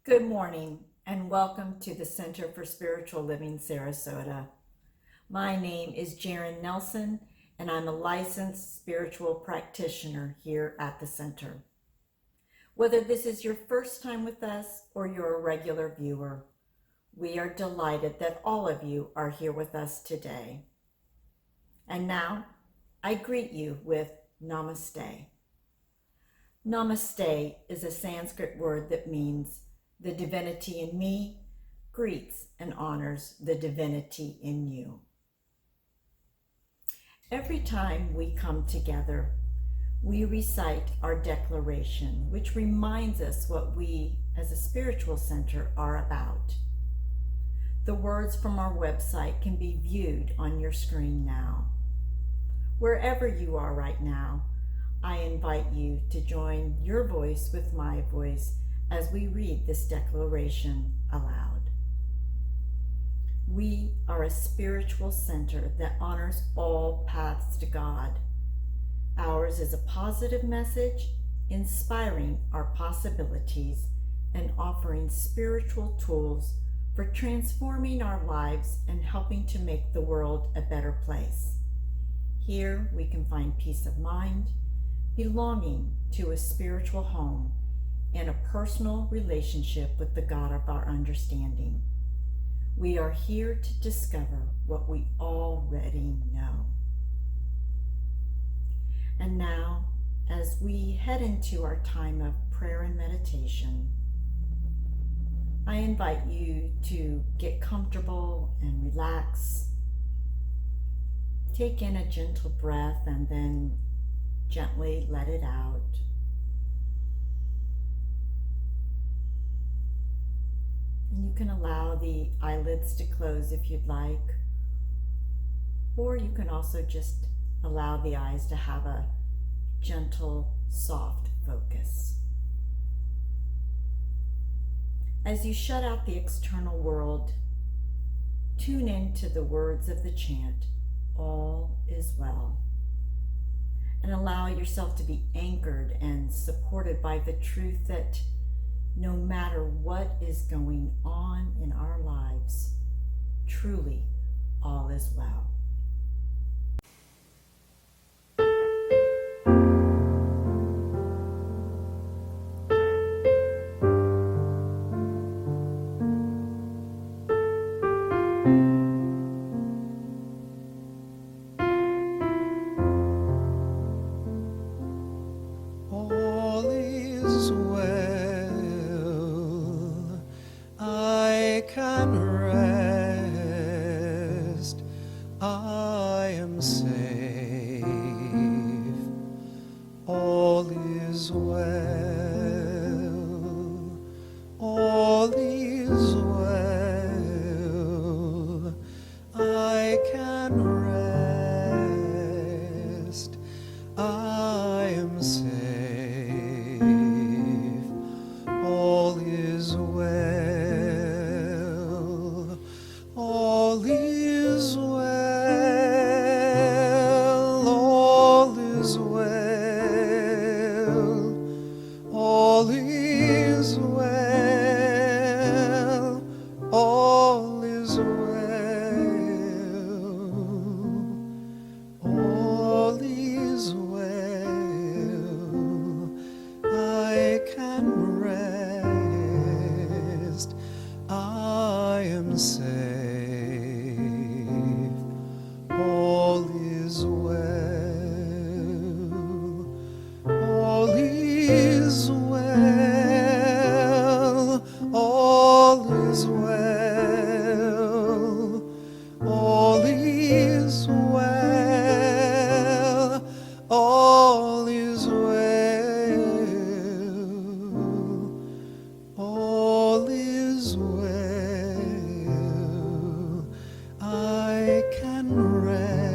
Good morning and welcome to the Center for Spiritual Living, Sarasota. My name is Jaren Nelson and I'm a licensed spiritual practitioner here at the center. Whether this is your first time with us or you're a regular viewer, we are delighted that all of you are here with us today. And now I greet you with Namaste. Namaste is a Sanskrit word that means the divinity in me greets and honors the divinity in you. Every time we come together, we recite our declaration, which reminds us what we as a spiritual center are about. The words from our website can be viewed on your screen now. Wherever you are right now, I invite you to join your voice with my voice as we read this declaration aloud. We are a spiritual center that honors all paths to God. Ours is a positive message, inspiring our possibilities and offering spiritual tools for transforming our lives and helping to make the world a better place. Here we can find peace of mind, belonging to a spiritual home, and a personal relationship with the God of our understanding. We are here to discover what we already know. And now, as we head into our time of prayer and meditation, I invite you to get comfortable and relax. Take in a gentle breath and then gently let it out. And you can allow the eyelids to close if you'd like, or you can also just allow the eyes to have a gentle, soft focus. As you shut out the external world, tune into the words of the chant, "All is well," and allow yourself to be anchored and supported by the truth that no matter what is going on in our lives, truly all is well. All is well. I can rest. I am safe. All is well. All is well. I can rest. I am safe. All is well. All is well. All is well. All is well. All is well. All is well. I can rest. I am safe. All is well. All is well. All is well. All is well. All is well. All is well. I can rest.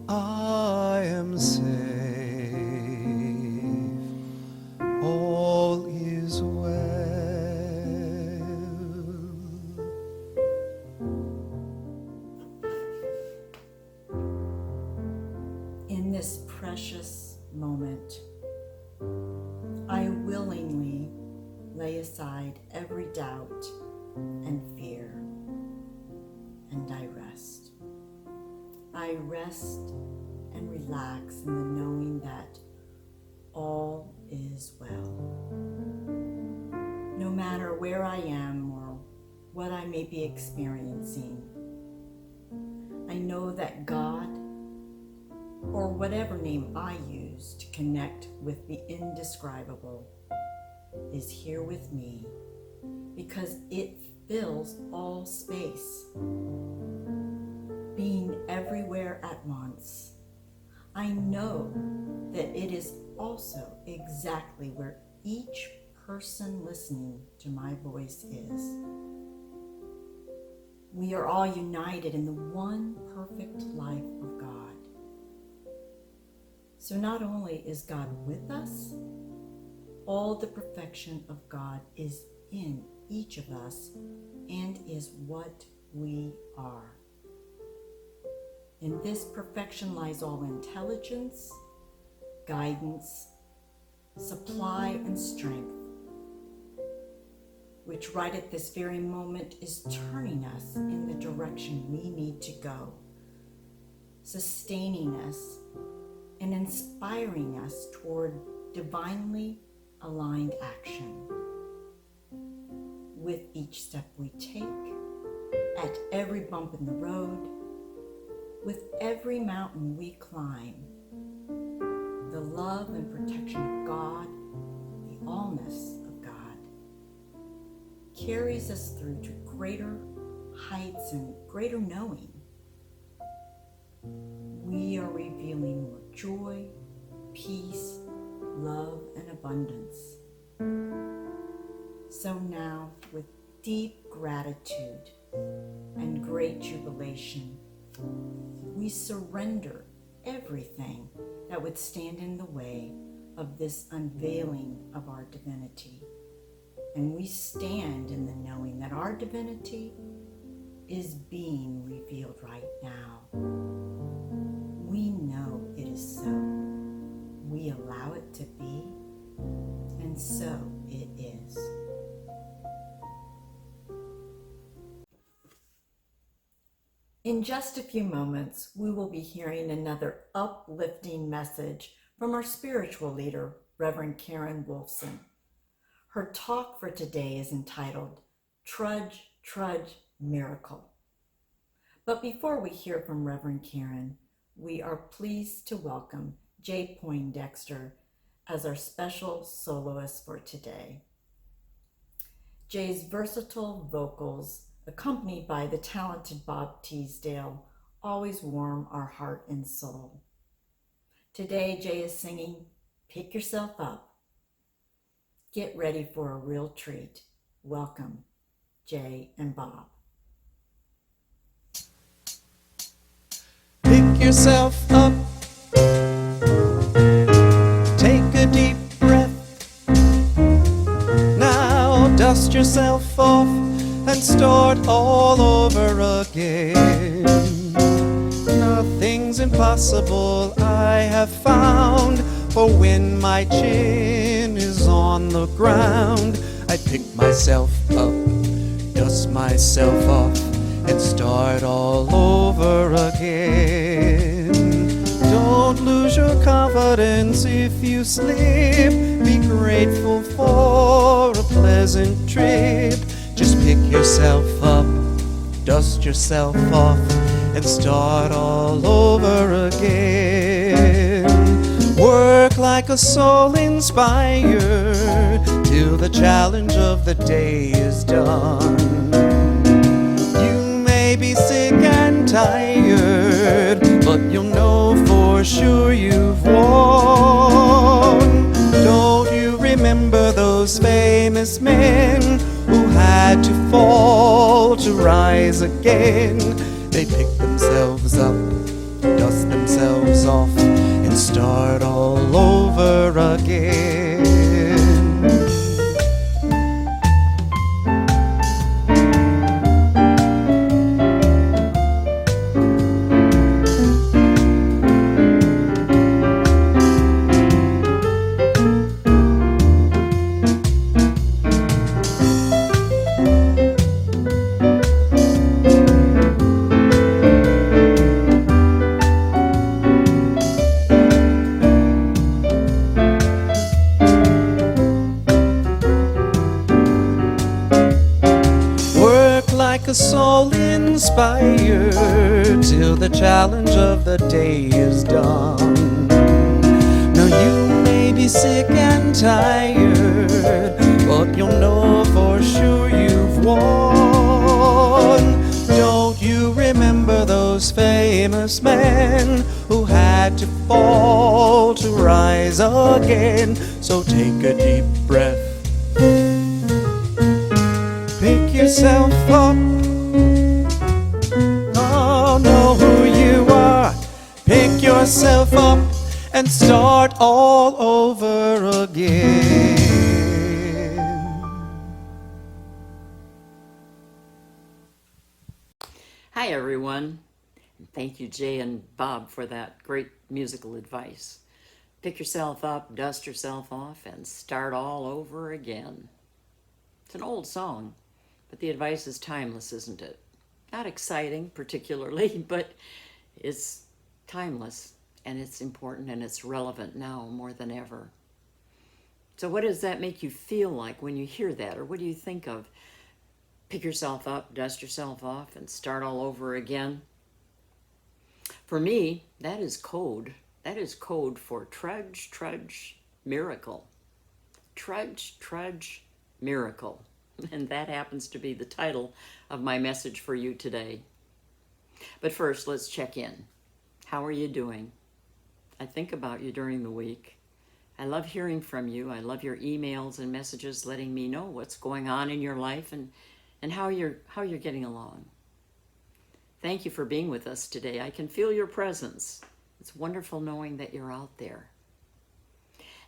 I am safe. All is well. In this precious moment, I willingly lay aside every doubt and fear, and I rest. I rest and relax in the knowing that all is well. No matter where I am or what I may be experiencing, I know that God, or whatever name I use to connect with the indescribable, is here with me because it fills all space. Being everywhere at once, I know that it is also exactly where each person listening to my voice is. We are all united in the one perfect life of God. So not only is God with us, all the perfection of God is in each of us and is what we are. In this perfection lies all intelligence, guidance, supply, and strength, which right at this very moment is turning us in the direction we need to go, sustaining us and inspiring us toward divinely aligned action. With each step we take, at every bump in the road, with every mountain we climb, the love and protection of God, the allness of God, carries us through to greater heights and greater knowing. We are revealing more joy, peace, love, and abundance. So now, with deep gratitude and great jubilation, we surrender everything that would stand in the way of this unveiling of our divinity. And we stand in the knowing that our divinity is being revealed right now. We know it is so. We allow it to be, and so it is. In just a few moments, we will be hearing another uplifting message from our spiritual leader, Reverend Karen Wolfson. Her talk for today is entitled Trudge Trudge Miracle. But before we hear from Reverend Karen, we are pleased to welcome Jay Poindexter as our special soloist for today. Jay's versatile vocals, accompanied by the talented Bob Teesdale, always warm our heart and soul. Today, Jay is singing Pick Yourself Up. Get ready for a real treat. Welcome, Jay and Bob. Pick yourself up, take a deep breath. Now dust yourself off and start all over again. Nothing's impossible, I have found, for when my chin is on the ground, I pick myself up, dust myself off, and start all over again. Don't lose your confidence if you slip. Be grateful for a pleasant trip. Just pick yourself up, dust yourself off, and start all over again. Work like a soul inspired till the challenge of the day is done. You may be sick and tired, but you'll know for sure you've won. Don't you remember those famous men who had to fall to rise again? They pick themselves up, dust themselves off, and start all over again. like a soul inspired till the challenge of the day is done. Now you may be sick and tired, but you'll know for sure you've won. Don't you remember those famous men who had to fall to rise again? So take a deep breath, pick yourself up. Oh, know who you are, pick yourself up and start all over again. Hi everyone. Thank you Jay and Bob for that great musical advice. Pick yourself up, dust yourself off, and start all over again. It's an old song, but the advice is timeless, isn't it? Not exciting particularly, but it's timeless, and it's important, and it's relevant now more than ever. So what does that make you feel like when you hear that, or what do you think of? Pick yourself up, dust yourself off, and start all over again. For me, that is code. That is code for Trudge Trudge Miracle. Trudge Trudge Miracle. And that happens to be the title of my message for you today. But first, let's check in. How are you doing? I think about you during the week. I love hearing from you. I love your emails and messages letting me know what's going on in your life and how you're getting along. Thank you for being with us today. I can feel your presence. It's wonderful knowing that you're out there.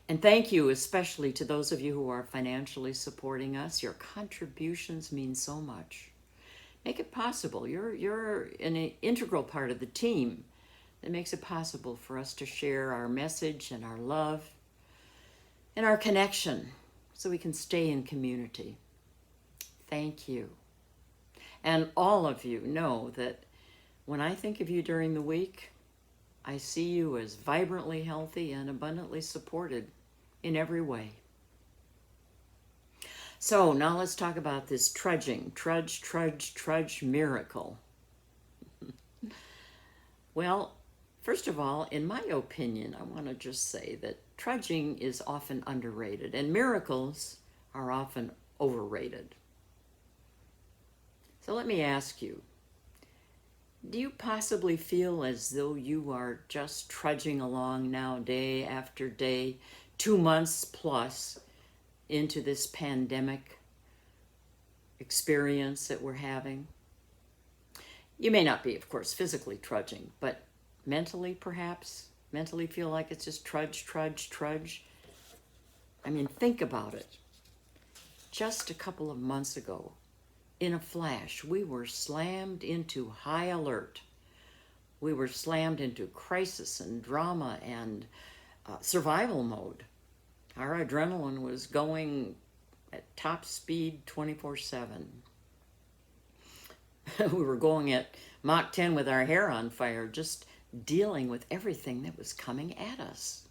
And thank you especially to those of you who are financially supporting us. Your contributions mean so much. Make it possible. You're an integral part of the team that makes it possible for us to share our message and our love and our connection so we can stay in community. Thank you. And all of you know that when I think of you during the week, I see you as vibrantly healthy and abundantly supported in every way. So now let's talk about this trudging, trudge, trudge, trudge miracle. Well, first of all, in my opinion, I want to just say that trudging is often underrated and miracles are often overrated. So let me ask you, do you possibly feel as though you are just trudging along now day after day, 2 months plus into this pandemic experience that we're having? You may not be, of course, physically trudging, but mentally perhaps, mentally feel like it's just trudge, trudge, trudge. I mean, think about it. Just a couple of months ago, in a flash, we were slammed into high alert. We were slammed into crisis and drama and survival mode. Our adrenaline was going at top speed 24/7. We were going at Mach 10 with our hair on fire, just dealing with everything that was coming at us.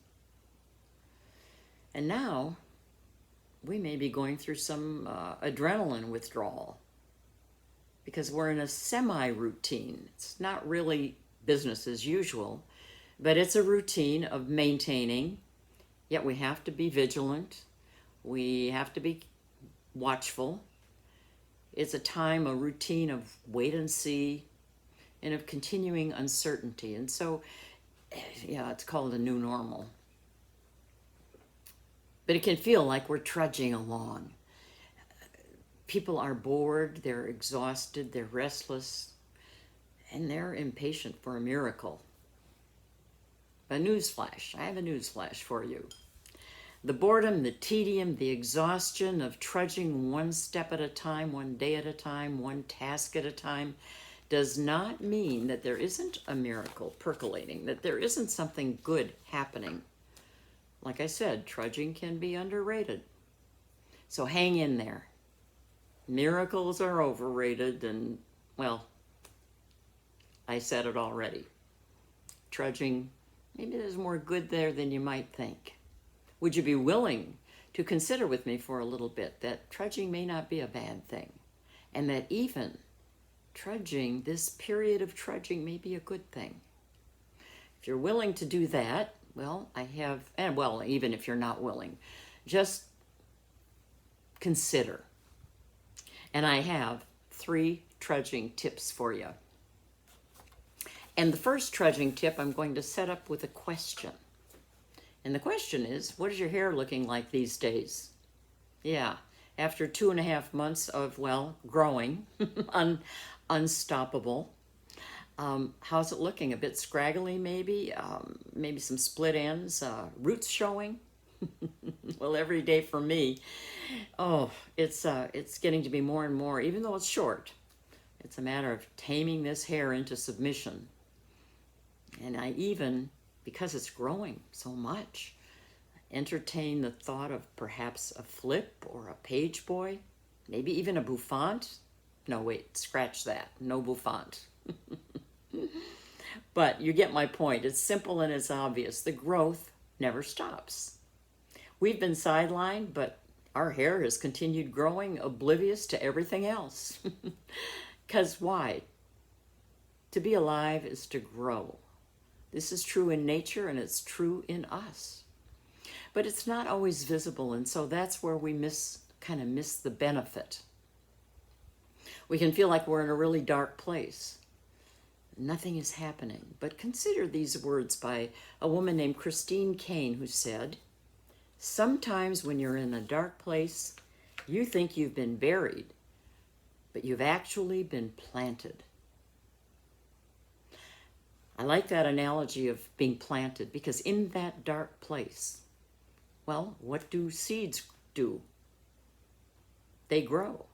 And now, we may be going through some adrenaline withdrawal because we're in a semi-routine. It's not really business as usual, but it's a routine of maintaining, yet we have to be vigilant. We have to be watchful. It's a time, a routine of wait and see and of continuing uncertainty. And so, yeah, it's called a new normal. But it can feel like we're trudging along. People are bored, they're exhausted, they're restless, and they're impatient for a miracle. A newsflash. I have a newsflash for you. The boredom, the tedium, the exhaustion of trudging one step at a time, one day at a time, one task at a time, does not mean that there isn't a miracle percolating, that there isn't something good happening. Like I said, trudging can be underrated. So hang in there. Miracles are overrated, and, well, I said it already. Trudging, maybe there's more good there than you might think. Would you be willing to consider with me for a little bit that trudging may not be a bad thing, and that even trudging, this period of trudging may be a good thing. If you're willing to do that, well, even if you're not willing, just consider. And I have 3 trudging tips for you. And the first trudging tip I'm going to set up with a question. And the question is, what is your hair looking like these days? Yeah, after 2.5 months of, growing, unstoppable. How's it looking? A bit scraggly, maybe? Maybe some split ends, roots showing? Well, every day for me, it's getting to be more and more, even though it's short. It's a matter of taming this hair into submission. And I even, because it's growing so much, entertain the thought of perhaps a flip or a page boy, maybe even a bouffant. No, wait, scratch that. No bouffant. But you get my point. It's simple and it's obvious. The growth never stops. We've been sidelined, but our hair has continued growing, oblivious to everything else. Because why? To be alive is to grow. This is true in nature and it's true in us. But it's not always visible, and so that's where we kind of miss the benefit. We can feel like we're in a really dark place. Nothing is happening. But consider these words by a woman named Christine Kane, who said, "Sometimes when you're in a dark place, you think you've been buried, but you've actually been planted." I like that analogy of being planted, because in that dark place, what do seeds do? They grow.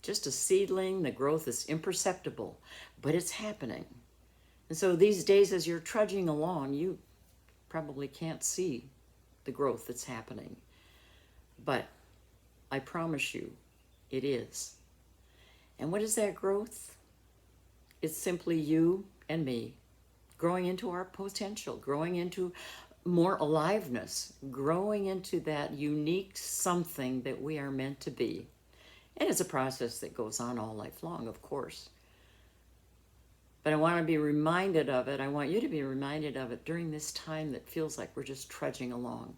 Just a seedling, the growth is imperceptible, but it's happening. And so these days, as you're trudging along, you probably can't see the growth that's happening. But I promise you, it is. And what is that growth? It's simply you and me growing into our potential, growing into more aliveness, growing into that unique something that we are meant to be. And it's a process that goes on all life long, of course. But I want to be reminded of it. I want you to be reminded of it during this time that feels like we're just trudging along.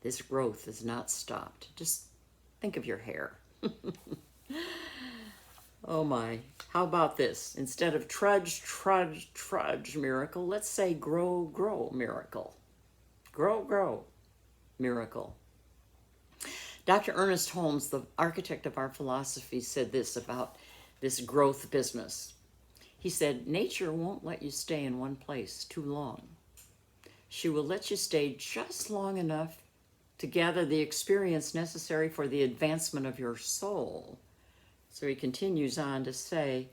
This growth is not stopped. Just think of your hair. Oh my. How about this? Instead of trudge, trudge, trudge miracle, let's say grow, grow miracle. Grow, grow miracle. Dr. Ernest Holmes, the architect of our philosophy, said this about this growth business. He said, "Nature won't let you stay in one place too long. She will let you stay just long enough to gather the experience necessary for the advancement of your soul." So he continues on to say,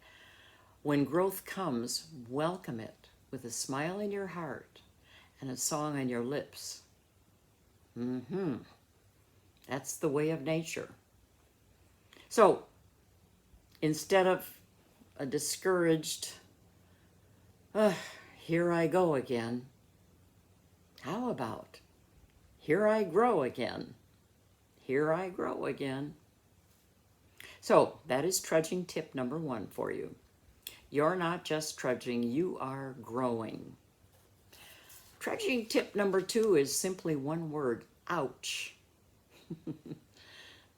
"When growth comes, welcome it with a smile in your heart and a song on your lips." That's the way of nature. So instead of a discouraged, here I go again, how about, here I grow again, here I grow again. So that is trudging tip number 1 for you. You're not just trudging, you are growing. Trudging tip number 2 is simply one word: ouch.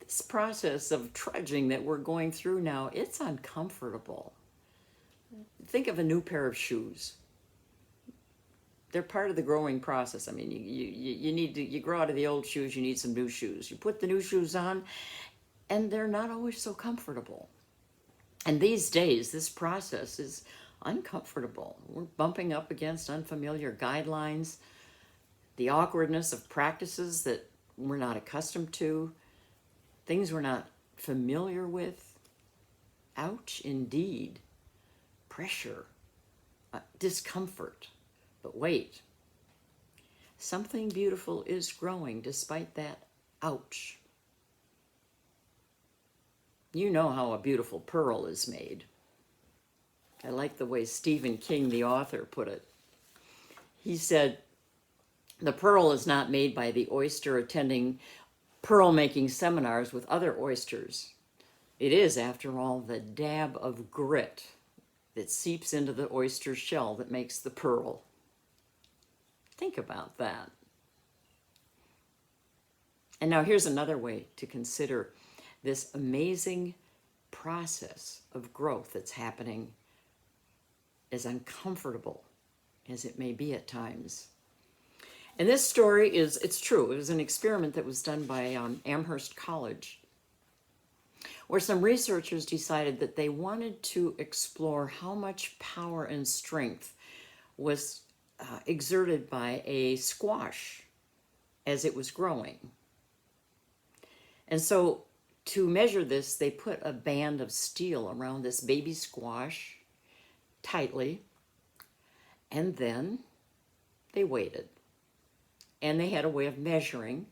This process of trudging that we're going through now, it's uncomfortable. Think of a new pair of shoes. They're part of the growing process. I mean, you grow out of the old shoes, you need some new shoes. You put the new shoes on, and they're not always so comfortable. And these days, this process is uncomfortable. We're bumping up against unfamiliar guidelines, the awkwardness of practices that we're not accustomed to, things we're not familiar with. Ouch, indeed. Pressure, discomfort. But wait, something beautiful is growing despite that ouch. You know how a beautiful pearl is made. I like the way Stephen King, the author, put it. He said, "The pearl is not made by the oyster attending pearl-making seminars with other oysters. It is, after all, the dab of grit that seeps into the oyster shell that makes the pearl. Think about that. And now here's another way to consider this amazing process of growth that's happening, as uncomfortable as it may be at times. And this story is, it's true, it was an experiment that was done by Amherst College, where some researchers decided that they wanted to explore how much power and strength was exerted by a squash as it was growing. And so to measure this, they put a band of steel around this baby squash tightly, and then they waited. And they had a way of measuring,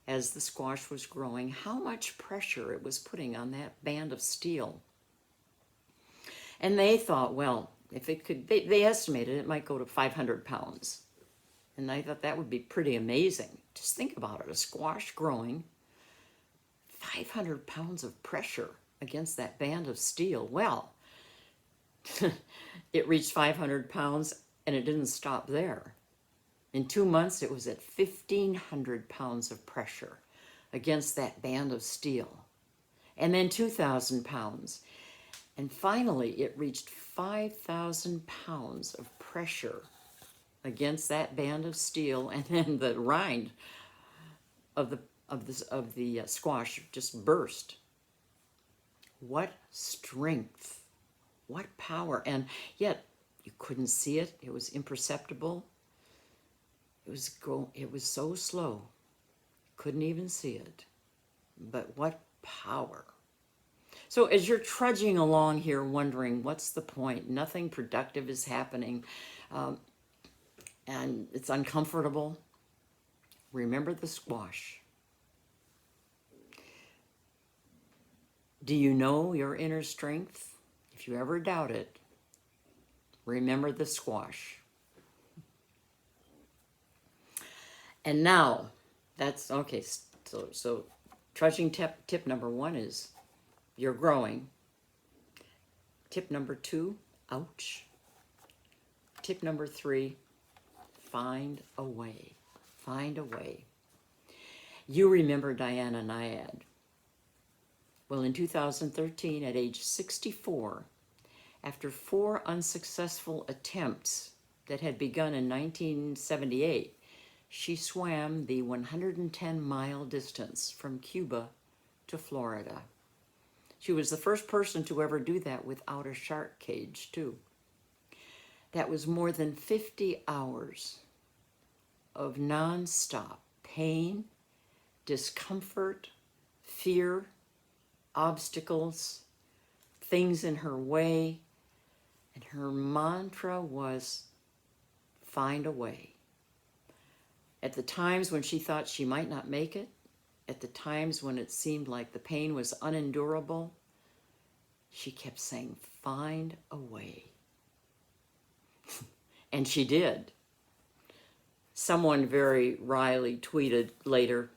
as the squash was growing, how much pressure it was putting on that band of steel. And they thought, well, if it could, they estimated it might go to 500 pounds. And I thought that would be pretty amazing. Just think about it, a squash growing, 500 pounds of pressure against that band of steel. Well, it reached 500 pounds and it didn't stop there. In 2 months, it was at 1,500 pounds of pressure against that band of steel. And then 2,000 pounds. And finally, it reached 5,000 pounds of pressure against that band of steel. And then the rind of the squash just burst. What strength, what power. And yet, you couldn't see it. It was imperceptible. It was so slow, couldn't even see it. But what power. So as you're trudging along here wondering, what's the point? Nothing productive is happening, and it's uncomfortable. Remember the squash. Do you know your inner strength? If you ever doubt it, remember the squash. And now, that's, okay, so trudging tip number 1 is you're growing. Tip number 2, ouch. Tip number 3, find a way. Find a way. You remember Diana Nyad. Well, in 2013, at age 64, after 4 unsuccessful attempts that had begun in 1978, she swam the 110-mile distance from Cuba to Florida. She was the first person to ever do that without a shark cage, too. That was more than 50 hours of nonstop pain, discomfort, fear, obstacles, things in her way, and her mantra was, find a way. At the times when she thought she might not make it, at the times when it seemed like the pain was unendurable, she kept saying, find a way. And she did. Someone very wryly tweeted later,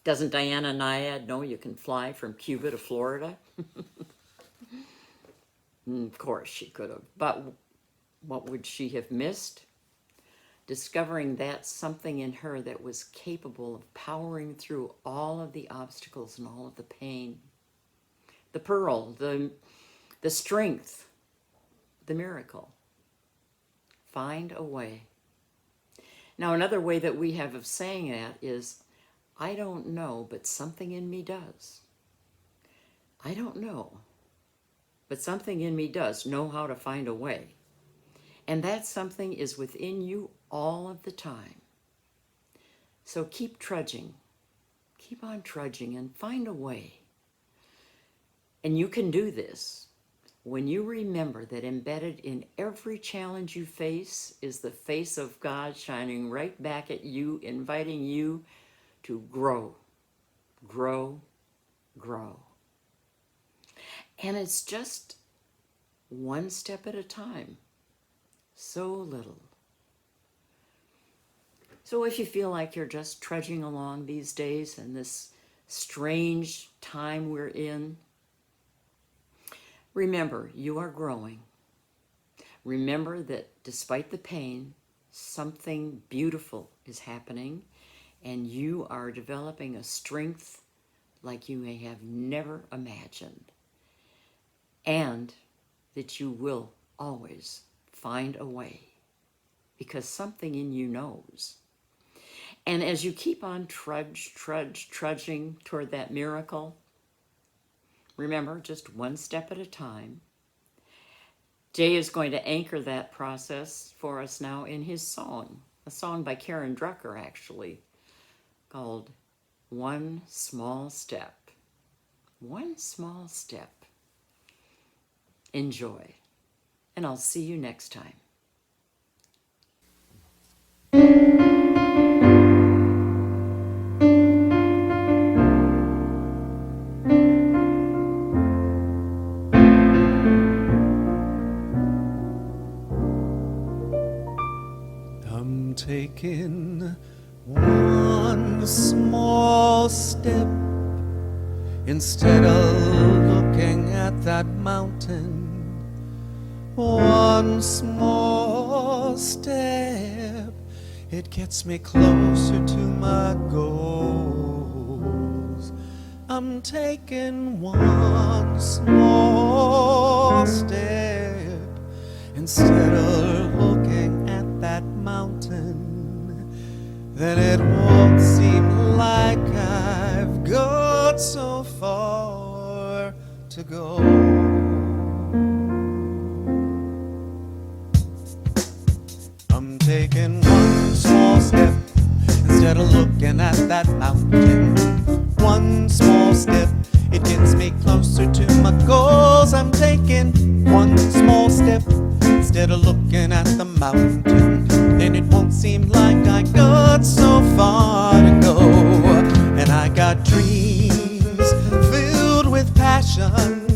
doesn't Diana Nyad know you can fly from Cuba to Florida? Of course she could have, but what would she have missed? Discovering that something in her that was capable of powering through all of the obstacles and all of the pain. The pearl, the strength, the miracle. Find a way. Now, another way that we have of saying that is, I don't know, but something in me does. I don't know, but something in me does know how to find a way. And that something is within you all of the time. So keep trudging. Keep on trudging and find a way. And you can do this when you remember that embedded in every challenge you face is the face of God shining right back at you, inviting you to grow, grow, grow. And it's just one step at a time. So little. So if you feel like you're just trudging along these days in this strange time we're in, Remember, you are growing. Remember that despite the pain, something beautiful is happening, and you are developing a strength like you may have never imagined. And that you will always find a way, because something in you knows. And as you keep on trudging toward that miracle, remember, just one step at a time. Jay is going to anchor that process for us now in his song, a song by Karen Drucker, actually, called One Small Step. One small step. Enjoy, and I'll see you next time. I'm taking one small step instead of looking at that mountain. One small step, it gets me closer to my goals. I'm taking one small step instead of looking at that mountain. Then it won't seem like I've got so far to go. I'm taking one small step instead of looking at that mountain. One small step, it gets me closer to my goals. I'm taking one small step instead of looking at the mountain. Then it won't seem like I got so far to go. And I got dreams filled with passion.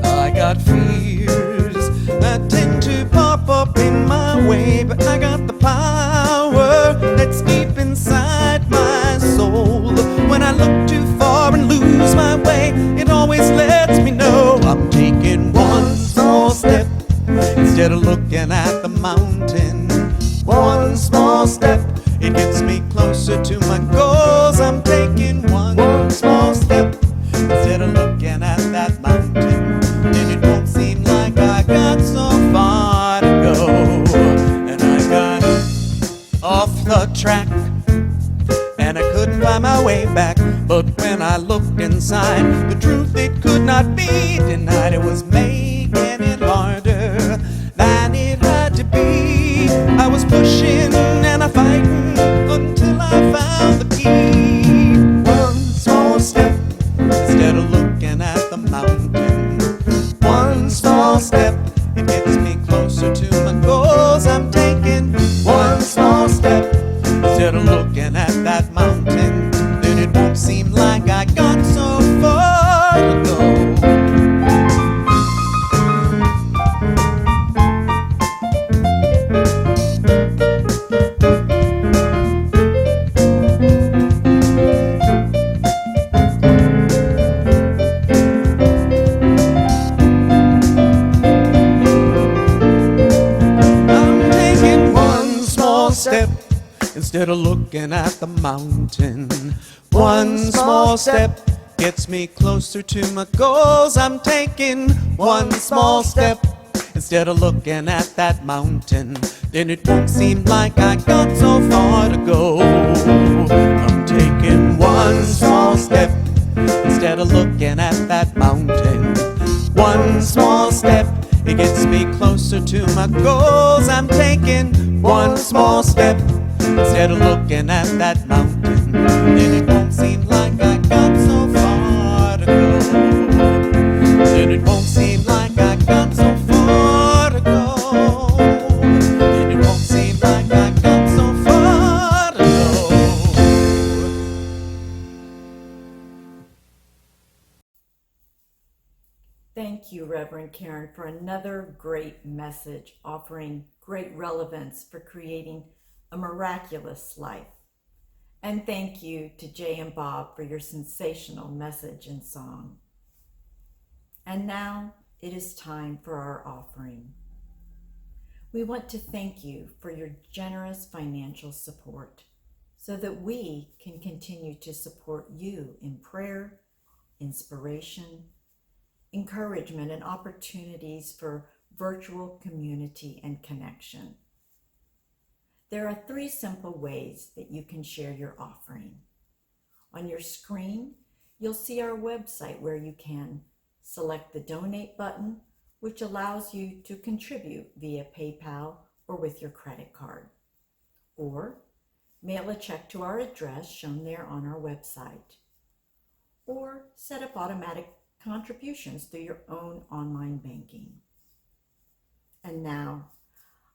I got fears that tend to pop up in my way, but I got the power that's deep inside my soul. When I look too far and lose my way, it always lets me know I'm taking one small step instead of looking at the mountain. One small step, it gets me closer to my goals. I'm taking one small step instead of looking at that mountain. Then it won't seem like I got so far to go. And I got off the track and I couldn't find my way back. But when I looked inside, the truth it could not be denied. It was making it harder than it had to be. I was pushing and I fighting until I found the key. One small step instead of looking at the mountain. One small step, it gets me closer to my goals. I'm taking one small step instead of looking at that mountain. Then it won't seem like I got so far to go. Instead of looking at the mountain. One small step gets me closer to my goals. I'm taking one small step instead of looking at that mountain. Then it won't seem like I got so far to go. I'm taking one small step instead of looking at that mountain. One small step, it gets me closer to my goals. I'm taking one small step instead of looking at that mountain. Then it won't seem like I got so far to go. Then it won't seem like I got so far to go. Then it won't seem like I got so far to go. Thank you, Reverend Karen, for another great message offering great relevance for creating a miraculous life. And thank you to Jay and Bob for your sensational message and song. And now it is time for our offering. We want to thank you for your generous financial support so that we can continue to support you in prayer, inspiration, encouragement, and opportunities for virtual community and connection. There are 3 simple ways that you can share your offering. On your screen, you'll see our website where you can select the donate button, which allows you to contribute via PayPal or with your credit card, or mail a check to our address shown there on our website, or set up automatic contributions through your own online banking. And now,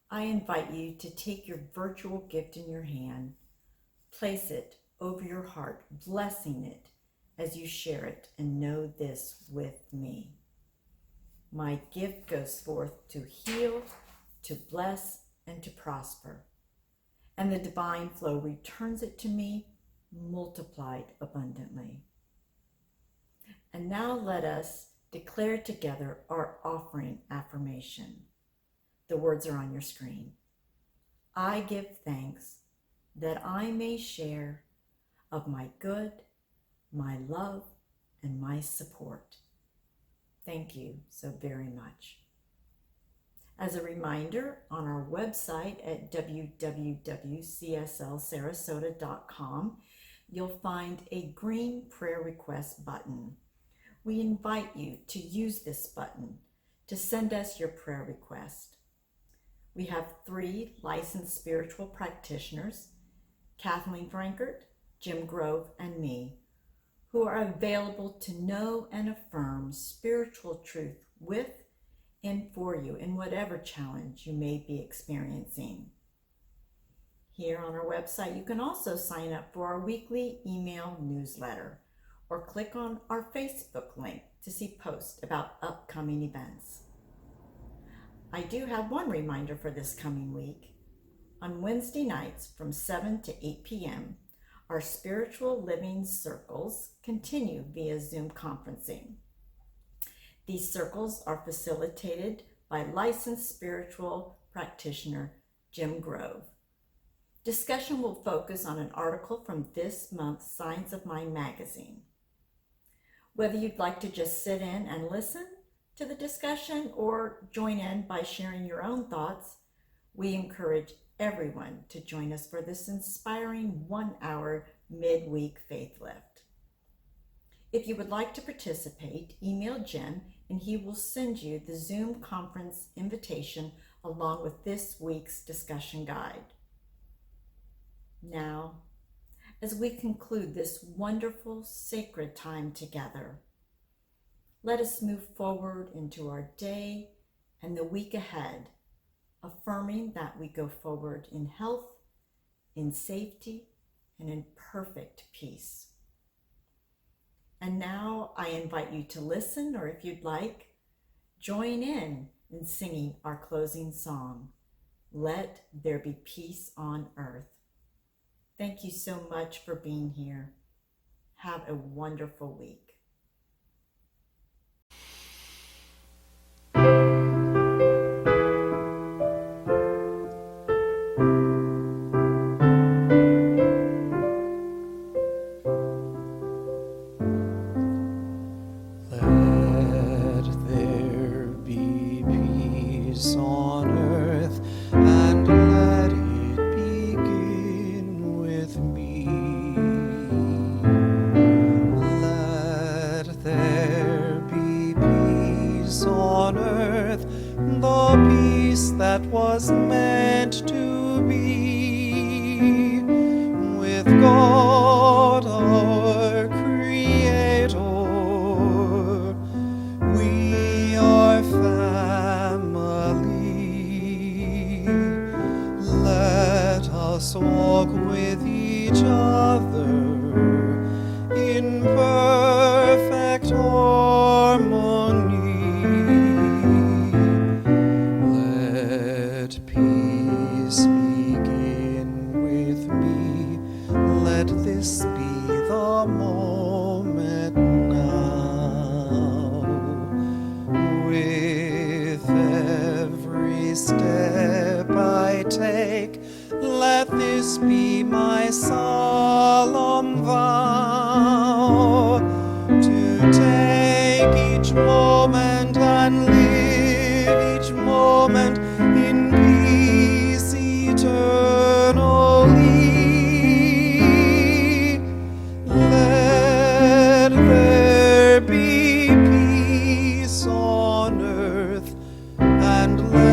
I invite you to take your virtual gift in your hand, place it over your heart, blessing it as you share it, and know this with me. My gift goes forth to heal, to bless, and to prosper, and the divine flow returns it to me multiplied abundantly. And now let us declare together our offering affirmation. The words are on your screen. I give thanks that I may share of my good, my love, and my support. Thank you so very much. As a reminder, on our website at www.cslsarasota.com, you'll find a green prayer request button. We invite you to use this button to send us your prayer request. We have 3 licensed spiritual practitioners, Kathleen Frankert, Jim Grove, and me, who are available to know and affirm spiritual truth with and for you in whatever challenge you may be experiencing. Here on our website, you can also sign up for our weekly email newsletter or click on our Facebook link to see posts about upcoming events. I do have one reminder for this coming week. On Wednesday nights from 7 to 8 p.m., our spiritual living circles continue via Zoom conferencing. These circles are facilitated by licensed spiritual practitioner Jim Grove. Discussion will focus on an article from this month's Science of Mind magazine. Whether you'd like to just sit in and listen to the discussion or join in by sharing your own thoughts, we encourage everyone to join us for this inspiring 1-hour midweek faith lift. If you would like to participate, email Jim and he will send you the Zoom conference invitation along with this week's discussion guide. Now, as we conclude this wonderful, sacred time together, let us move forward into our day and the week ahead, affirming that we go forward in health, in safety, and in perfect peace. And now I invite you to listen, or if you'd like, join in singing our closing song, Let There Be Peace on Earth. Thank you so much for being here. Have a wonderful week. That was meant to be with God our Creator. We are family. Let us walk with each other in perfect harmony. Peace begin with me. Let this be the moment now. my solemn vow to take each moment and live each moment in peace eternally. Let there be peace on earth, and let